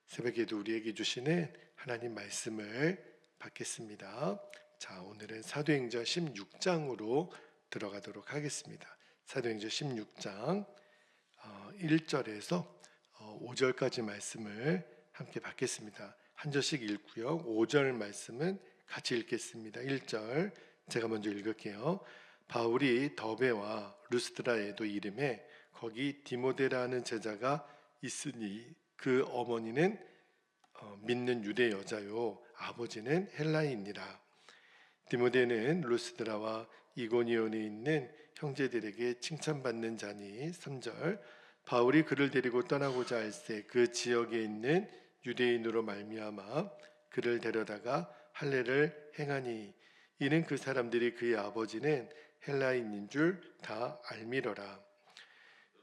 새벽에도 우리에게 주시는 하나님 말씀을 받겠습니다. 자, 오늘은 사도행전 16장으로 들어가도록 하겠습니다. 사도행전 16장 1절에서 5절까지 말씀을 함께 받겠습니다. 한 절씩 읽고요. 5절 말씀은 같이 읽겠습니다. 1절 제가 먼저 읽을게요. 바울이 더베와 루스드라에도 이름에 거기 디모데라는 제자가 있으니 그 어머니는 믿는 유대 여자요 아버지는 헬라인이라. 디모데는 루스드라와 이고니온에 있는 형제들에게 칭찬받는 자니. 3절 바울이 그를 데리고 떠나고자 할새 그 지역에 있는 유대인으로 말미암아 그를 데려다가 할례를 행하니 이는 그 사람들이 그의 아버지는 헬라인인 줄 다 알미러라.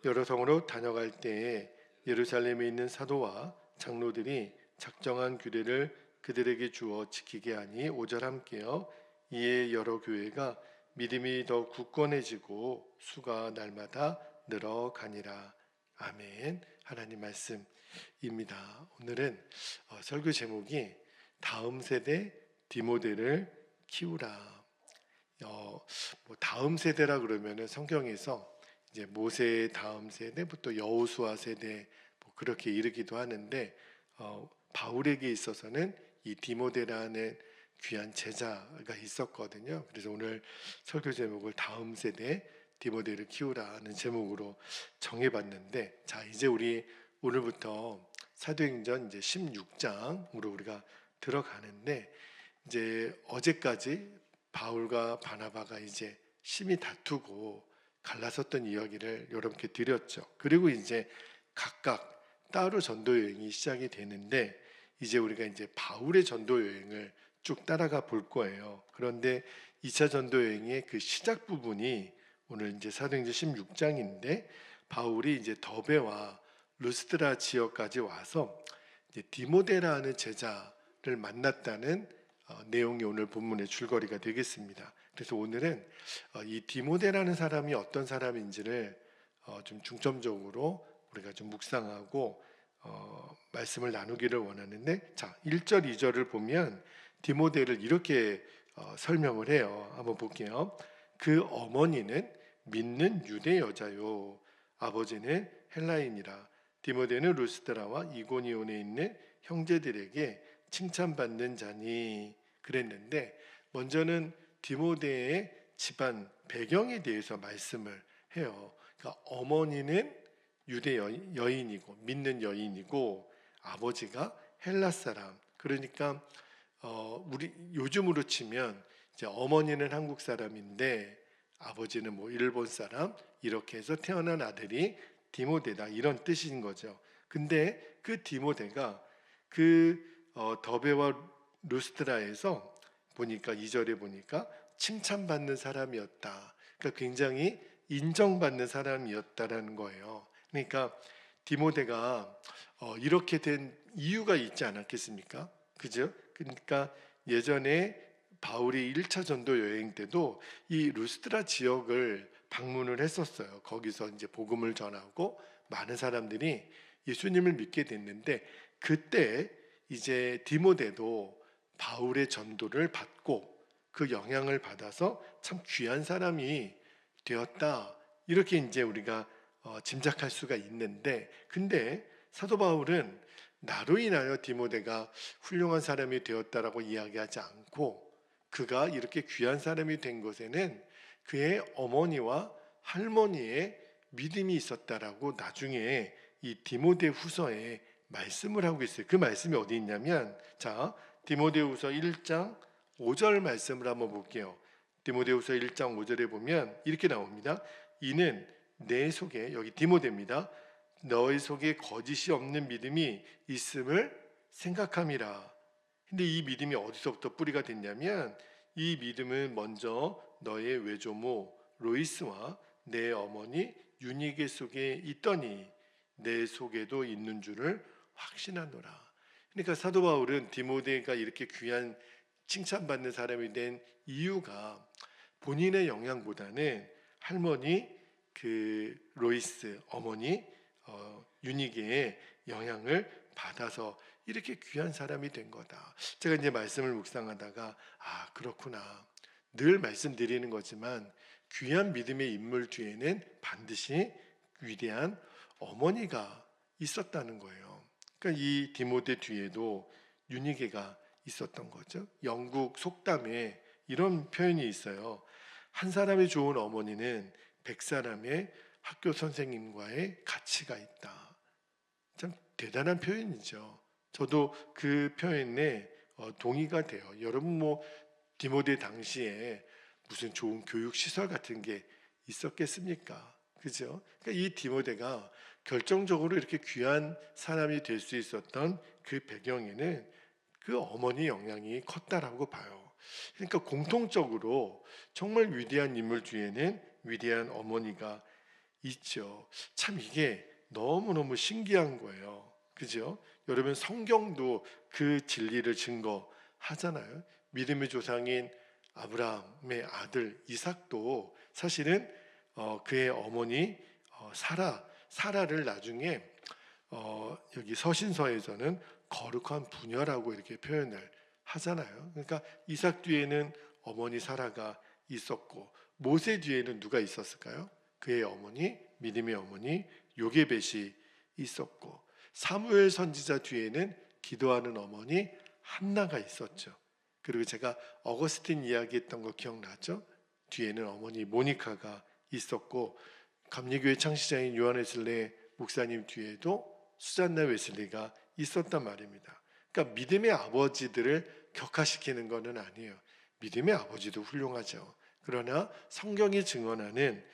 여러 성으로 다녀갈 때에 예루살렘에 있는 사도와 장로들이 작정한 규례를 그들에게 주어 지키게 하니. 5절 함께요. 이에 여러 교회가 믿음이 더 굳건해지고 수가 날마다 늘어가니라. 아멘. 하나님 말씀입니다. 오늘은 설교 제목이 다음 세대 디모데를 키우라. 다음 세대라 그러면은 성경에서 이제 모세의 다음 세대부터 여호수아 세대 그렇게 이르기도 하는데 바울에게 있어서는 이 디모데라는 귀한 제자가 있었거든요. 그래서 오늘 설교 제목을 다음 세대 디모데를 키우라는 제목으로 정해봤는데, 자 이제 우리 오늘부터 사도행전 이제 16장으로 우리가 들어가는데, 이제 어제까지 바울과 바나바가 이제 심히 다투고 갈라섰던 이야기를 여러분께 드렸죠. 그리고 이제 각각 따로 전도 여행이 시작이 되는데, 이제 우리가 이제 바울의 전도 여행을 쭉 따라가 볼 거예요. 그런데 2차 전도 여행의 그 시작 부분이 오늘 이제 사도행전 16장인데, 바울이 이제 더베와 루스드라 지역까지 와서 이제 디모데라는 제자를 만났다는 내용이 오늘 본문의 줄거리가 되겠습니다. 그래서 오늘은 이 디모데라는 사람이 어떤 사람인지를 좀 중점적으로 우리가 좀 묵상하고 말씀을 나누기를 원하는데, 자 1절 2절을 보면 디모데를 이렇게 설명을 해요. 한번 볼게요. 그 어머니는 믿는 유대 여자요 아버지는 헬라인이라. 디모데는 루스드라와 이고니온에 있는 형제들에게 칭찬받는 자니. 그랬는데, 먼저는 디모데의 집안 배경에 대해서 말씀을 해요. 그러니까 어머니는 유대 여인이고 믿는 여인이고 아버지가 헬라 사람. 그러니까 우리 요즘으로 치면 이제 어머니는 한국 사람인데 아버지는 뭐 일본 사람, 이렇게 해서 태어난 아들이 디모데다, 이런 뜻인 거죠. 근데 그 디모데가 그 더베와 루스드라에서 보니까 2절에 보니까 칭찬받는 사람이었다. 그러니까 굉장히 인정받는 사람이었다라는 거예요. 그러니까 디모데가 이렇게 된 이유가 있지 않았겠습니까? 그죠? 그러니까 예전에 바울이 1차 전도 여행 때도 이 루스드라 지역을 방문을 했었어요. 거기서 이제 복음을 전하고 많은 사람들이 예수님을 믿게 됐는데, 그때 이제 디모데도 바울의 전도를 받고 그 영향을 받아서 참 귀한 사람이 되었다, 이렇게 이제 우리가 짐작할 수가 있는데, 근데 사도 바울은 나로 인하여 디모데가 훌륭한 사람이 되었다라고 이야기하지 않고, 그가 이렇게 귀한 사람이 된 것에는 그의 어머니와 할머니의 믿음이 있었다라고 나중에 이 디모데 후서에 말씀을 하고 있어요. 그 말씀이 어디 있냐면, 자 디모데후서 1장 5절 말씀을 한번 볼게요. 디모데후서 1장 5절에 보면 이렇게 나옵니다. 이는 내 속에, 여기 디모데입니다, 너희 속에 거짓이 없는 믿음이 있음을 생각함이라. 근데 이 믿음이 어디서부터 뿌리가 됐냐면, 이 믿음은 먼저 너의 외조모 로이스와 내 어머니 유니게 속에 있더니 내 속에도 있는 줄을 확신하노라. 그러니까 사도 바울은 디모데가 이렇게 귀한 칭찬받는 사람이 된 이유가 본인의 영향보다는 할머니 그 로이스, 어머니 유니게의 영향을 받아서 이렇게 귀한 사람이 된 거다. 제가 이제 말씀을 묵상하다가 그렇구나. 늘 말씀드리는 거지만 귀한 믿음의 인물 뒤에는 반드시 위대한 어머니가 있었다는 거예요. 그러니까 이 디모데 뒤에도 유니게가 있었던 거죠. 영국 속담에 이런 표현이 있어요. 한 사람이 좋은 어머니는 100사람의 학교 선생님과의 가치가 있다. 참 대단한 표현이죠. 저도 그 표현에 동의가 돼요. 여러분 디모데 당시에 무슨 좋은 교육 시설 같은 게 있었겠습니까? 그죠? 그러니까 이 디모데가 결정적으로 이렇게 귀한 사람이 될 수 있었던 그 배경에는 그 어머니 영향이 컸다라고 봐요. 그러니까 공통적으로 정말 위대한 인물 뒤에는 위대한 어머니가 있죠. 참 이게 너무너무 신기한 거예요. 그죠? 여러분 성경도 그 진리를 증거하잖아요. 믿음의 조상인 아브라함의 아들 이삭도 사실은 그의 어머니 사라를 나중에 여기 서신서에서는 거룩한 부녀라고 이렇게 표현을 하잖아요. 그러니까 이삭 뒤에는 어머니 사라가 있었고 모세 뒤에는 누가 있었을까요? 그의 어머니 믿음의 어머니 요게벳이 있었고 사무엘 선지자 뒤에는 기도하는 어머니 한나가 있었죠. 그리고 제가 어거스틴 이야기했던 거 기억나죠? 뒤에는 어머니 모니카가 있었고 감리교회 창시자인 요한 웨슬레 목사님 뒤에도 수잔나 웨슬리가 있었단 말입니다. 그러니까 믿음의 아버지들을 격하시키는 것은 아니에요. 믿음의 아버지도 훌륭하죠. 그러나 성경이 증언하는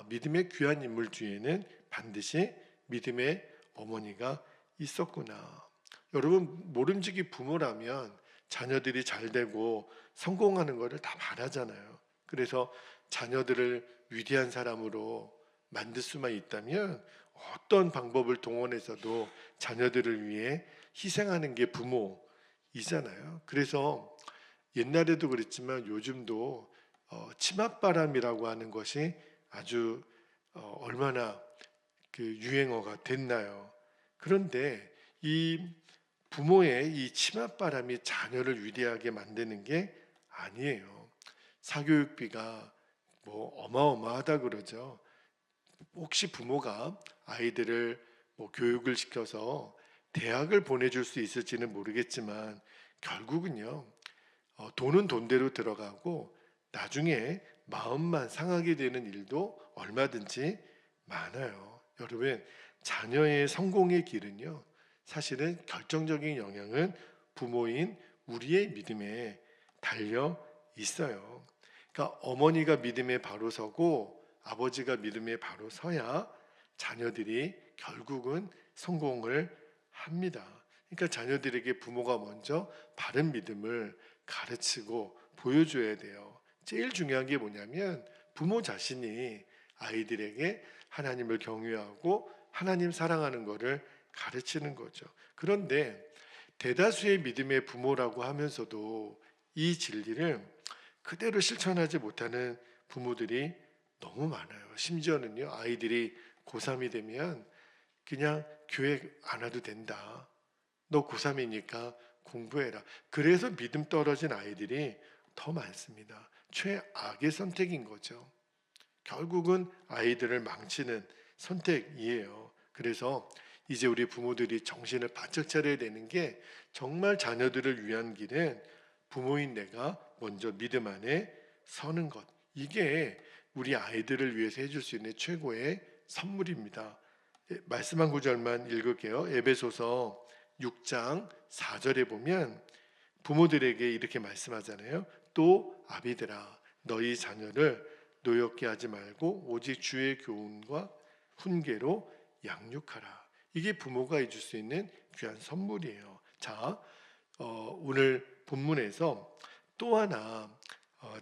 믿음의 귀한 인물 뒤에는 반드시 믿음의 어머니가 있었구나. 여러분 모름지기 부모라면 자녀들이 잘 되고 성공하는 것을 다 바라잖아요. 그래서 자녀들을 위대한 사람으로 만들 수만 있다면 어떤 방법을 동원해서도 자녀들을 위해 희생하는 게 부모이잖아요. 그래서 옛날에도 그랬지만 요즘도 치맛바람이라고 하는 것이 아주 얼마나 그 유행어가 됐나요? 그런데 이 부모의 이 치맛바람이 자녀를 위대하게 만드는 게 아니에요. 사교육비가 어마어마하다 그러죠. 혹시 부모가 아이들을 교육을 시켜서 대학을 보내줄 수 있을지는 모르겠지만 결국은요 돈은 돈대로 들어가고 나중에 마음만 상하게 되는 일도 얼마든지 많아요. 여러분 자녀의 성공의 길은요 사실은 결정적인 영향은 부모인 우리의 믿음에 달려 있어요. 그러니까 어머니가 믿음에 바로 서고 아버지가 믿음에 바로 서야 자녀들이 결국은 성공을 합니다. 그러니까 자녀들에게 부모가 먼저 바른 믿음을 가르치고 보여줘야 돼요. 제일 중요한 게 뭐냐면 부모 자신이 아이들에게 하나님을 경외하고 하나님 사랑하는 것을 가르치는 거죠. 그런데 대다수의 믿음의 부모라고 하면서도 이 진리를 그대로 실천하지 못하는 부모들이 너무 많아요. 심지어는요 아이들이 고3이 되면 그냥 교회 안 와도 된다. 너 고3이니까 공부해라. 그래서 믿음 떨어진 아이들이 더 많습니다. 최악의 선택인 거죠. 결국은 아이들을 망치는 선택이에요. 그래서 이제 우리 부모들이 정신을 바짝 차려야 되는 게 정말 자녀들을 위한 길은 부모인 내가 먼저 믿음 안에 서는 것. 이게 우리 아이들을 위해서 해줄 수 있는 최고의 선물입니다. 말씀 한 구절만 읽을게요. 에베소서 6장 4절에 보면 부모들에게 이렇게 말씀하잖아요. 또 아비들아 너희 자녀를 노엽게 하지 말고 오직 주의 교훈과 훈계로 양육하라. 이게 부모가 해줄 수 있는 귀한 선물이에요. 자, 오늘 본문에서 또 하나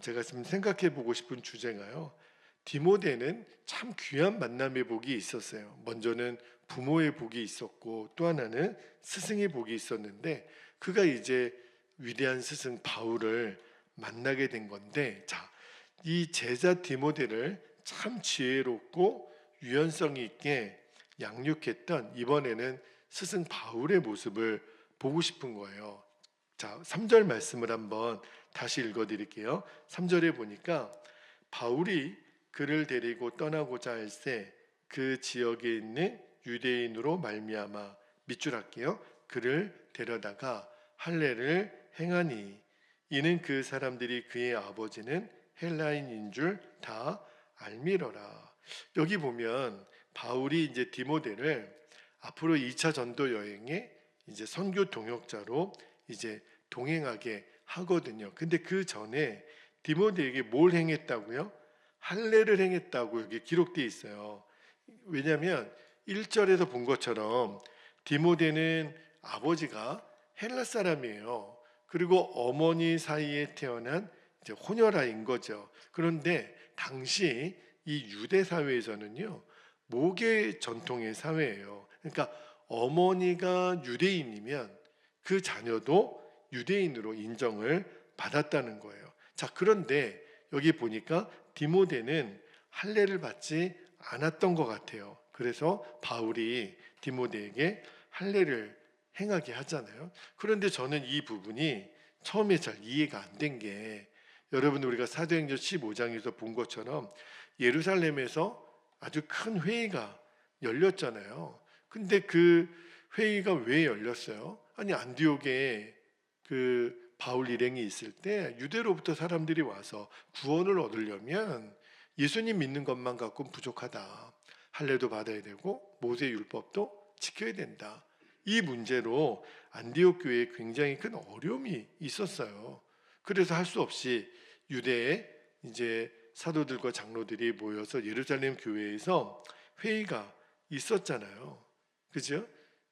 제가 지금 생각해 보고 싶은 주제가요. 디모데는 참 귀한 만남의 복이 있었어요. 먼저는 부모의 복이 있었고 또 하나는 스승의 복이 있었는데 그가 이제 위대한 스승 바울을 만나게 된 건데 이 제자 디모데를 참 지혜롭고 유연성 있게 양육했던 이번에는 스승 바울의 모습을 보고 싶은 거예요. 자, 3절 말씀을 한번 다시 읽어드릴게요. 3절에 보니까 바울이 그를 데리고 떠나고자 할새 그 지역에 있는 유대인으로 말미암아 밑줄 할게요. 그를 데려다가 할례를 행하니 이는 그 사람들이 그의 아버지는 헬라인인 줄 다 알미러라. 여기 보면 바울이 이제 디모데를 앞으로 2차 전도 여행에 이제 선교 동역자로 이제 동행하게 하거든요. 근데 그 전에 디모데에게 뭘 행했다고요? 할례를 행했다고 여기 기록되어 있어요. 왜냐하면 1절에서 본 것처럼 디모데는 아버지가 헬라 사람이에요. 그리고 어머니 사이에 태어난 이제 혼혈아인 거죠. 그런데 당시 이 유대 사회에서는요, 모계 전통의 사회예요. 그러니까 어머니가 유대인이면 그 자녀도 유대인으로 인정을 받았다는 거예요. 자, 그런데 여기 보니까 디모데는 할례를 받지 않았던 것 같아요. 그래서 바울이 디모데에게 할례를 행하게 하잖아요. 그런데 저는 이 부분이 처음에 잘 이해가 안 된 게, 여러분 우리가 사도행전 15장에서 본 것처럼 예루살렘에서 아주 큰 회의가 열렸잖아요. 근데 그 회의가 왜 열렸어요? 아니, 안디옥에 그 바울 일행이 있을 때 유대로부터 사람들이 와서 구원을 얻으려면 예수님 믿는 것만 갖고는 부족하다. 할례도 받아야 되고 모세 율법도 지켜야 된다. 이 문제로 안디옥 교회에 굉장히 큰 어려움이 있었어요. 그래서 할 수 없이 유대에 이제 사도들과 장로들이 모여서 예루살렘 교회에서 회의가 있었잖아요. 그죠?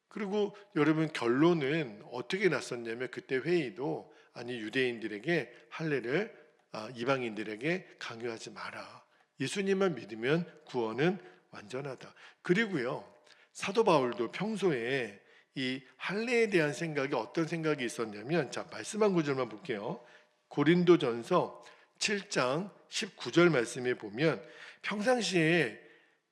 그리고 여러분 결론은 어떻게 났었냐면, 그때 회의도 아니 유대인들에게 할례를 이방인들에게 강요하지 마라. 예수님만 믿으면 구원은 완전하다. 그리고요, 사도 바울도 평소에 이 할례에 대한 생각이 어떤 생각이 있었냐면, 자, 말씀 한 구절만 볼게요. 고린도전서 7장 19절 말씀에 보면 평상시에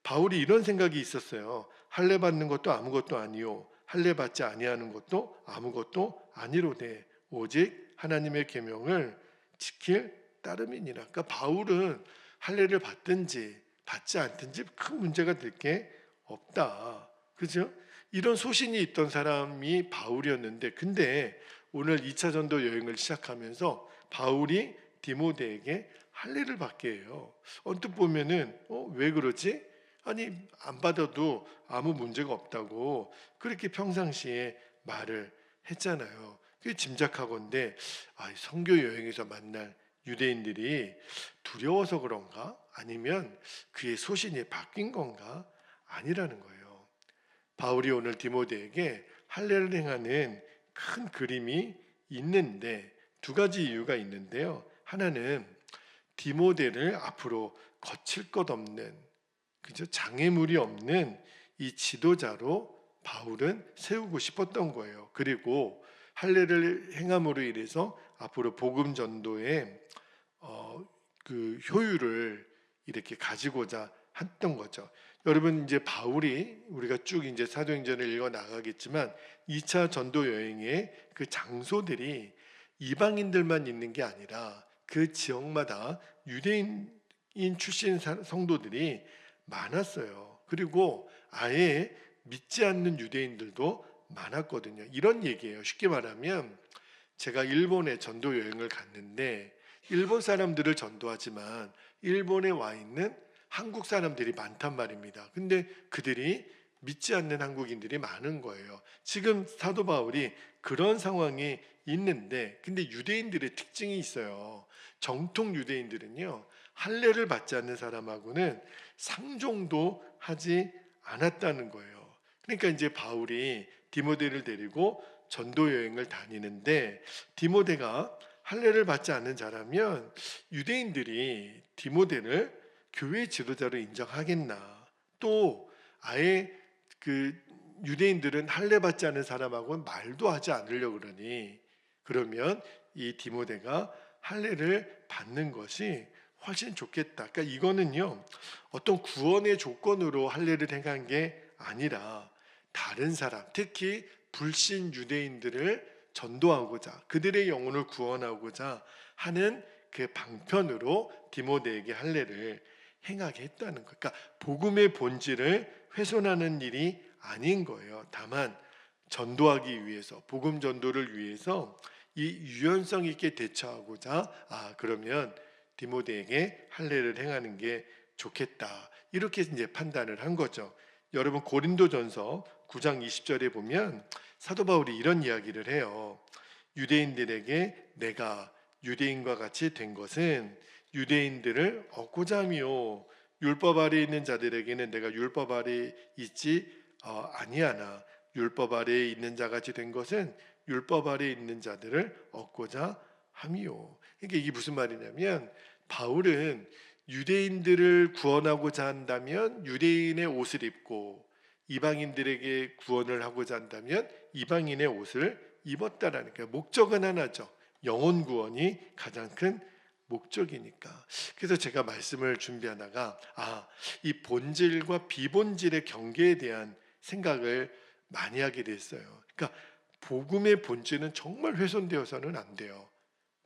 바울이 이런 생각이 있었어요. 할례 받는 것도 아무것도 아니요, 할례 받지 아니하는 것도 아무것도 아니로되 오직 하나님의 계명을 지킬 따름이니라. 그러니까 바울은 할례를 받든지 받지 않든지 큰 문제가 될 게 없다. 그죠? 이런 소신이 있던 사람이 바울이었는데, 근데 오늘 2차 전도 여행을 시작하면서 바울이 디모데에게 할례를 받게 해요. 언뜻 보면은 왜 그러지? 아니, 안 받아도 아무 문제가 없다고 그렇게 평상시에 말을 했잖아요. 그게 짐작하건대 선교 여행에서 만날 유대인들이 두려워서 그런가? 아니면 그의 소신이 바뀐 건가? 아니라는 거예요. 바울이 오늘 디모데에게 할례를 행하는 큰 그림이 있는데, 두 가지 이유가 있는데요. 하나는 디모데를 앞으로 거칠 것 없는, 그죠? 장애물이 없는 이 지도자로 바울은 세우고 싶었던 거예요. 그리고 할례를 행함으로 인해서 앞으로 복음 전도의 그 효율을 이렇게 가지고자 했던 거죠. 여러분, 이제 바울이 우리가 쭉 이제 사도행전을 읽어 나가겠지만 2차 전도 여행의 그 장소들이 이방인들만 있는 게 아니라 그 지역마다 유대인 출신 성도들이 많았어요. 그리고 아예 믿지 않는 유대인들도 많았거든요. 이런 얘기예요. 쉽게 말하면 제가 일본에 전도 여행을 갔는데 일본 사람들을 전도하지만 일본에 와 있는 한국 사람들이 많단 말입니다. 근데 그들이 믿지 않는 한국인들이 많은 거예요. 지금 사도 바울이 그런 상황이 있는데, 근데 유대인들의 특징이 있어요. 정통 유대인들은요, 할례를 받지 않는 사람하고는 상종도 하지 않았다는 거예요. 그러니까 이제 바울이 디모데를 데리고 전도 여행을 다니는데, 디모데가 할례를 받지 않는 자라면 유대인들이 디모데를 교회 지도자로 인정하겠나? 또 아예 그 유대인들은 할례 받지 않는 사람하고는 말도 하지 않으려고 그러니, 그러면 이 디모데가 할례를 받는 것이 훨씬 좋겠다. 그러니까 이거는요, 어떤 구원의 조건으로 할례를 행한 게 아니라 다른 사람, 특히 불신 유대인들을 전도하고자, 그들의 영혼을 구원하고자 하는 그 방편으로 디모데에게 할례를 행하게 했다는 거예요. 그러니까 복음의 본질을 훼손하는 일이 아닌 거예요. 다만 전도하기 위해서, 복음 전도를 위해서 이 유연성 있게 대처하고자, 그러면 디모데에게 할례를 행하는 게 좋겠다, 이렇게 이제 판단을 한 거죠. 여러분, 고린도전서 9장 20절에 보면 사도 바울이 이런 이야기를 해요. 유대인들에게 내가 유대인과 같이 된 것은 유대인들을 얻고자 함이요, 율법 아래에 있는 자들에게는 내가 율법 아래에 있지 아니하나 율법 아래에 있는 자같이 된 것은 율법 아래에 있는 자들을 얻고자 함이요. 그러니까 이게 무슨 말이냐면, 바울은 유대인들을 구원하고자 한다면 유대인의 옷을 입고, 이방인들에게 구원을 하고자 한다면 이방인의 옷을 입었다라는 거예요. 목적은 하나죠. 영혼 구원이 가장 큰 목적이니까. 그래서 제가 말씀을 준비하다가 이 본질과 비본질의 경계에 대한 생각을 많이 하게 됐어요. 그러니까 복음의 본질은 정말 훼손되어서는 안 돼요.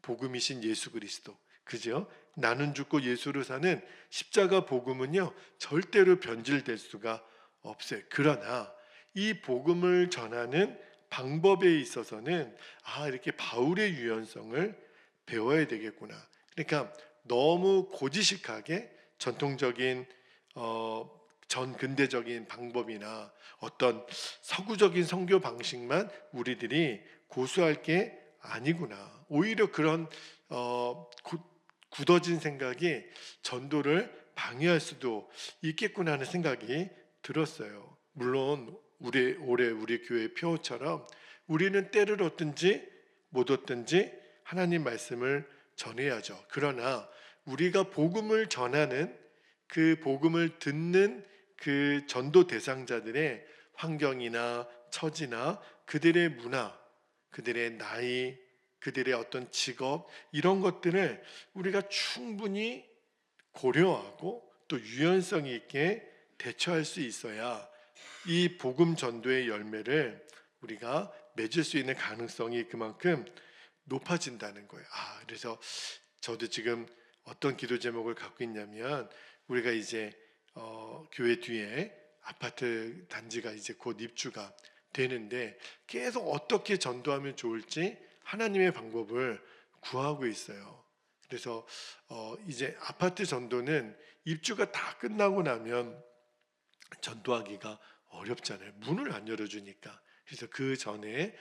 복음이신 예수 그리스도, 그죠? 나는 죽고 예수로 사는 십자가 복음은요, 절대로 변질될 수가 없어요. 그러나 이 복음을 전하는 방법에 있어서는 이렇게 바울의 유연성을 배워야 되겠구나. 그러니까 너무 고지식하게 전통적인 전 근대적인 방법이나 어떤 서구적인 선교 방식만 우리들이 고수할 게 아니구나. 오히려 그런 굳어진 생각이 전도를 방해할 수도 있겠구나 하는 생각이 들었어요. 물론 올해 우리 교회 표어처럼 우리는 때를 얻든지 못 얻든지 하나님 말씀을 전해야죠. 그러나 우리가 복음을 전하는, 그 복음을 듣는 그 전도 대상자들의 환경이나 처지나 그들의 문화, 그들의 나이, 그들의 어떤 직업, 이런 것들을 우리가 충분히 고려하고 또 유연성 있게 대처할 수 있어야 이 복음 전도의 열매를 우리가 맺을 수 있는 가능성이 그만큼 높아진다는 거예요. 그래서 저도 지금 어떤 기도 제목을 갖고 있냐면, 우리가 이제 교회 뒤에 아파트 단지가 이제 곧 입주가 되는데 계속 어떻게 전도하면 좋을지 하나님의 방법을 구하고 있어요. 그래서 이제 아파트 전도는 입주가 다 끝나고 나면 전도하기가 어렵잖아요. 문을 안 열어주니까. 그래서 그 전에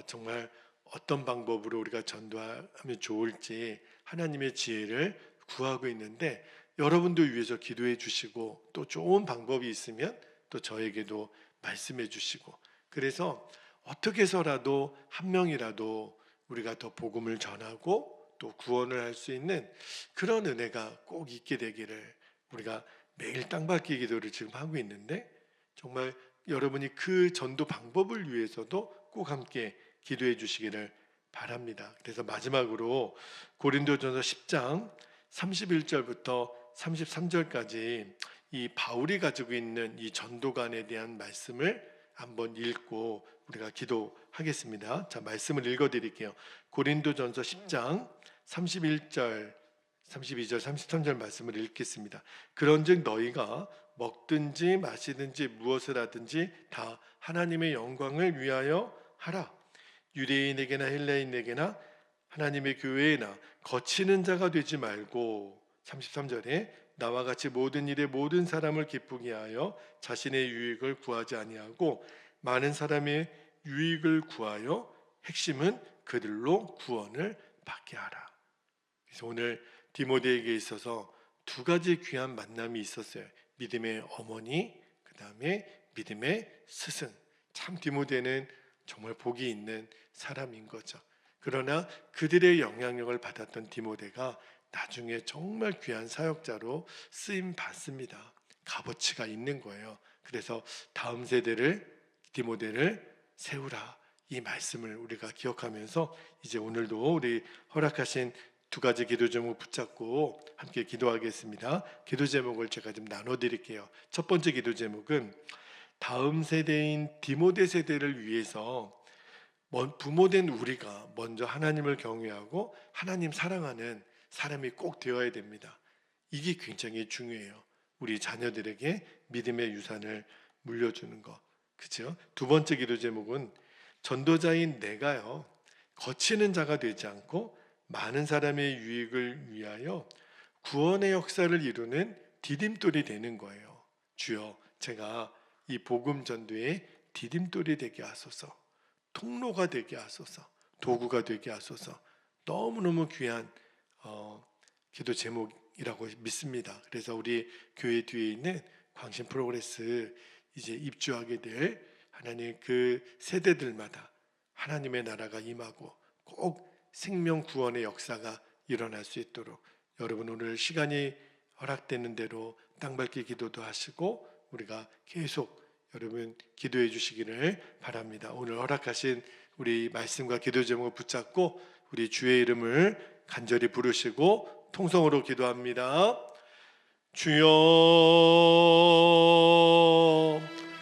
정말 어떤 방법으로 우리가 전도하면 좋을지 하나님의 지혜를 구하고 있는데, 여러분도 위해서 기도해 주시고, 또 좋은 방법이 있으면 또 저에게도 말씀해 주시고, 그래서 어떻게 해서라도 한 명이라도 우리가 더 복음을 전하고 또 구원을 할 수 있는 그런 은혜가 꼭 있게 되기를, 우리가 매일 땅밟기 기도를 지금 하고 있는데, 정말 여러분이 그 전도 방법을 위해서도 꼭 함께 기도해 주시기를 바랍니다. 그래서 마지막으로 고린도전서 10장 31절부터 33절까지 이 바울이 가지고 있는 이 전도관에 대한 말씀을 한번 읽고 우리가 기도하겠습니다. 자, 말씀을 읽어드릴게요. 고린도전서 10장 31절, 32절, 33절 말씀을 읽겠습니다. 그런즉 너희가 먹든지 마시든지 무엇을 하든지 다 하나님의 영광을 위하여 하라. 유대인에게나 헬라인에게나 하나님의 교회에나 거치는 자가 되지 말고, 33절에 나와 같이 모든 일에 모든 사람을 기쁘게 하여 자신의 유익을 구하지 아니하고 많은 사람의 유익을 구하여 핵심은 그들로 구원을 받게 하라. 그래서 오늘 디모데에게 있어서 두 가지 귀한 만남이 있었어요. 믿음의 어머니, 그 다음에 믿음의 스승. 참 디모데는 정말 복이 있는 사람인 거죠. 그러나 그들의 영향력을 받았던 디모데가 나중에 정말 귀한 사역자로 쓰임 받습니다. 값어치가 있는 거예요. 그래서 다음 세대를, 디모데를 세우라, 이 말씀을 우리가 기억하면서 이제 오늘도 우리 허락하신 두 가지 기도 제목 붙잡고 함께 기도하겠습니다. 기도 제목을 제가 좀 나눠드릴게요. 첫 번째 기도 제목은 다음 세대인 디모데 세대를 위해서 부모된 우리가 먼저 하나님을 경외하고 하나님 사랑하는 사람이 꼭 되어야 됩니다. 이게 굉장히 중요해요. 우리 자녀들에게 믿음의 유산을 물려주는 것. 그렇죠? 두 번째 기도 제목은 전도자인 내가요, 거치는 자가 되지 않고 많은 사람의 유익을 위하여 구원의 역사를 이루는 디딤돌이 되는 거예요. 주여, 제가 이 복음 전도의 디딤돌이 되게 하소서. 통로가 되게 하소서. 도구가 되게 하소서. 너무너무 귀한 기도 제목이라고 믿습니다. 그래서 우리 교회 뒤에 있는 광신 프로그레스 이제 입주하게 될 하나님 그 세대들마다 하나님의 나라가 임하고 꼭 생명 구원의 역사가 일어날 수 있도록 여러분 오늘 시간이 허락되는 대로 땅밟기 기도도 하시고 우리가 계속 여러분 기도해 주시기를 바랍니다. 오늘 허락하신 우리 말씀과 기도 제목을 붙잡고 우리 주의 이름을 간절히 부르시고 통성으로 기도합니다. 주여